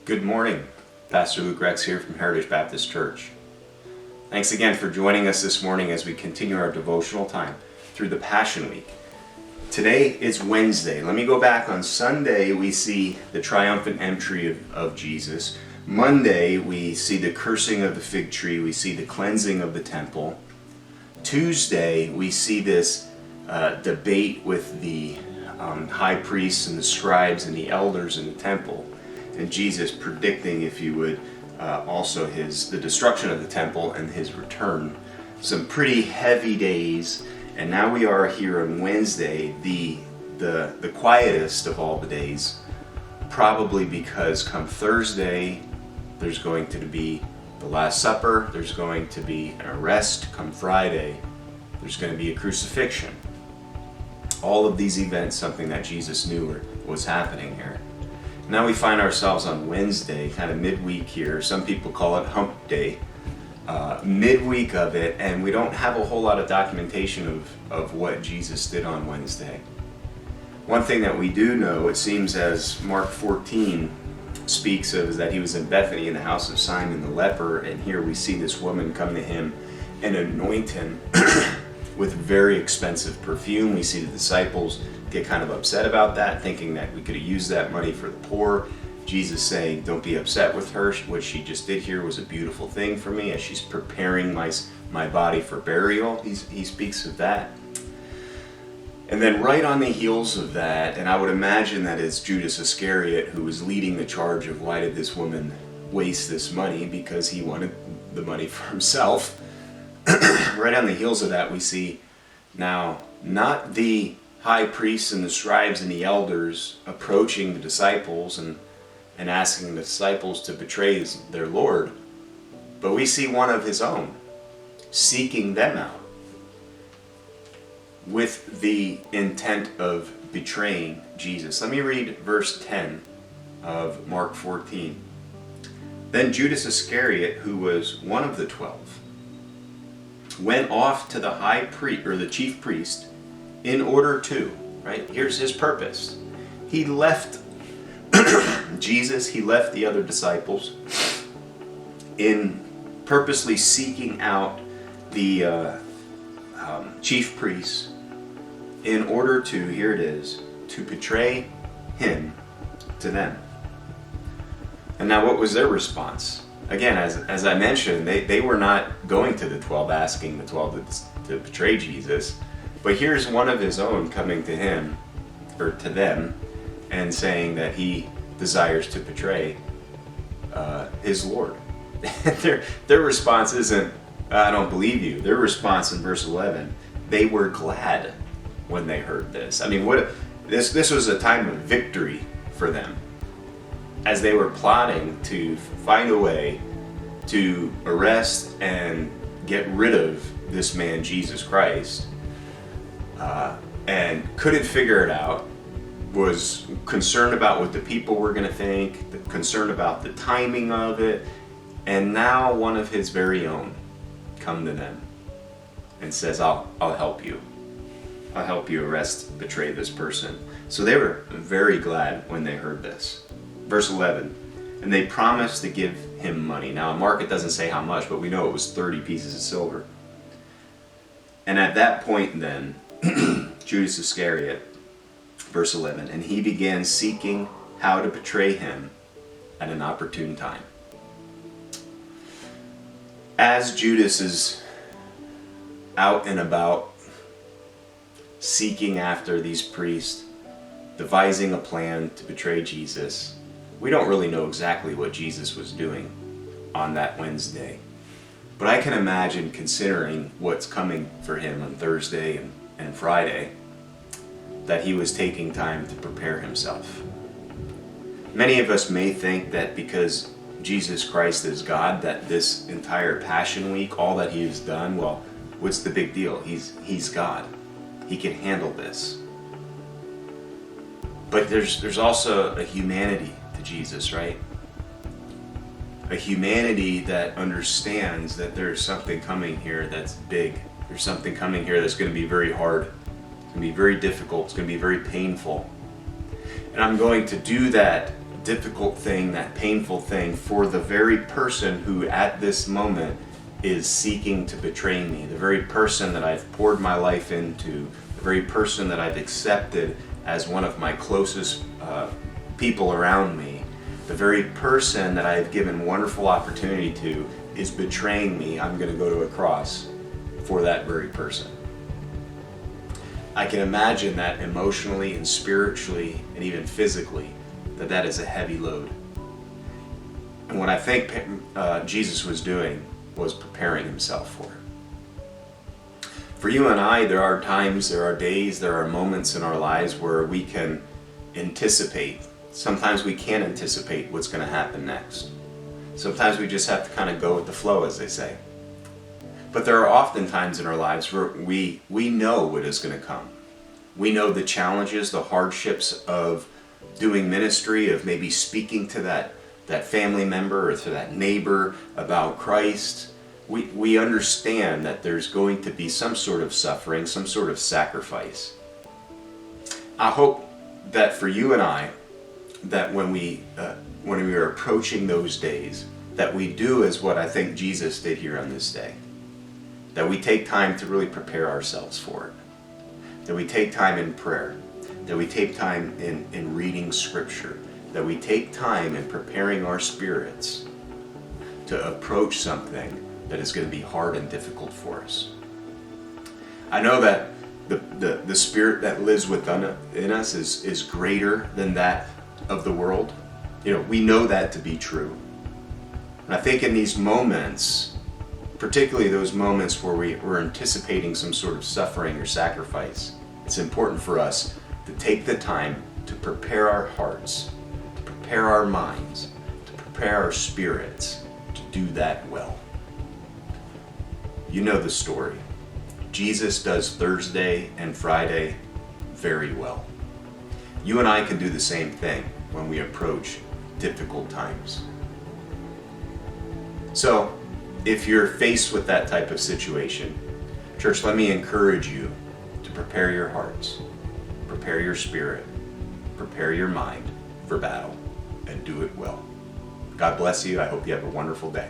Good morning. Pastor Luke Rex here from Heritage Baptist Church. Thanks again for joining us this morning as we continue our devotional time through the Passion Week. Today is Wednesday. Let me go back. On Sunday we see the triumphant entry of Jesus. Monday we see the cursing of the fig tree. We see the cleansing of the temple. Tuesday we see this debate with the high priests and the scribes and the elders in the temple. And Jesus predicting, if you would, also the destruction of the temple and his return. Some pretty heavy days, and now we are here on Wednesday, the quietest of all the days, probably because come Thursday there's going to be the Last Supper, there's going to be an arrest. Come Friday there's going to be a crucifixion. All of these events, something that Jesus knew was happening here. Now we find ourselves on Wednesday, kind of midweek here. Some people call it hump day, midweek of it, and we don't have a whole lot of documentation of what Jesus did on Wednesday. One thing that we do know, it seems, as Mark 14 speaks of, is that he was in Bethany in the house of Simon the leper, and here we see this woman come to him and anoint him with very expensive perfume. We see the disciples get kind of upset about that, thinking that we could have used that money for the poor. Jesus saying, don't be upset with her. What she just did here was a beautiful thing for me as she's preparing my body for burial. He speaks of that. And then right on the heels of that, and I would imagine that it's Judas Iscariot who was leading the charge of why did this woman waste this money, because he wanted the money for himself. Right on the heels of that, we see now not the high priests and the scribes and the elders approaching the disciples and asking the disciples to betray their Lord, but we see one of his own seeking them out with the intent of betraying Jesus. Let me read verse 10 of Mark 14. Then Judas Iscariot, who was one of the 12, went off to the high priest, or the chief priest, in order to, right? Here's his purpose. He left Jesus, he left the other disciples in purposely seeking out the chief priests in order to, here it is, to betray him to them. And now what was their response? Again, as I mentioned, they were not going to the 12 asking the 12 to betray Jesus. But here's one of his own coming to him, or to them, and saying that he desires to betray his Lord. Their response isn't, I don't believe you. Their response in verse 11, they were glad when they heard this. I mean, this was a time of victory for them, as they were plotting to find a way to arrest and get rid of this man, Jesus Christ. And couldn't figure it out, was concerned about what the people were going to think, concerned about the timing of it, and now one of his very own come to them and says, I'll help you. I'll help you betray this person. So they were very glad when they heard this. Verse 11, and they promised to give him money. Now in Mark it doesn't say how much, but we know it was 30 pieces of silver. And at that point then, Judas Iscariot, verse 11, and he began seeking how to betray him at an opportune time. As Judas is out and about seeking after these priests, devising a plan to betray Jesus, we don't really know exactly what Jesus was doing on that Wednesday. But I can imagine, considering what's coming for him on Thursday and Friday, that he was taking time to prepare himself. Many of us may think that because Jesus Christ is God, that this entire Passion Week, all that he has done, well, what's the big deal? He's God. He can handle this. But there's also a humanity to Jesus, right? A humanity that understands that there's something coming here that's big. There's something coming here that's going to be very hard. It's going to be very difficult. It's going to be very painful. And I'm going to do that difficult thing, that painful thing for the very person who at this moment is seeking to betray me, the very person that I've poured my life into, the very person that I've accepted as one of my closest people around me, the very person that I've given wonderful opportunity to is betraying me. I'm going to go to a cross for that very person. I can imagine that emotionally and spiritually and even physically, that is a heavy load. And what I think Jesus was doing was preparing himself for it. For you and I, there are times, there are days, there are moments in our lives where we can anticipate. Sometimes we can't anticipate what's going to happen next. Sometimes we just have to kind of go with the flow, as they say. But there are often times in our lives where we know what is going to come. We know the challenges, the hardships of doing ministry, of maybe speaking to that family member or to that neighbor about Christ. We understand that there's going to be some sort of suffering, some sort of sacrifice. I hope that for you and I, that when we are approaching those days, that we do as what I think Jesus did here on this day. That we take time to really prepare ourselves for it. That we take time in prayer. That we take time in reading Scripture. That we take time in preparing our spirits to approach something that is going to be hard and difficult for us. I know that the spirit that lives within us is greater than that of the world. We know that to be true. And I think in these moments, particularly those moments where we're anticipating some sort of suffering or sacrifice, it's important for us to take the time to prepare our hearts, to prepare our minds, to prepare our spirits to do that well. You know the story. Jesus does Thursday and Friday very well. You and I can do the same thing when we approach difficult times. So, if you're faced with that type of situation, church, let me encourage you to prepare your hearts, prepare your spirit, prepare your mind for battle, and do it well. God bless you. I hope you have a wonderful day.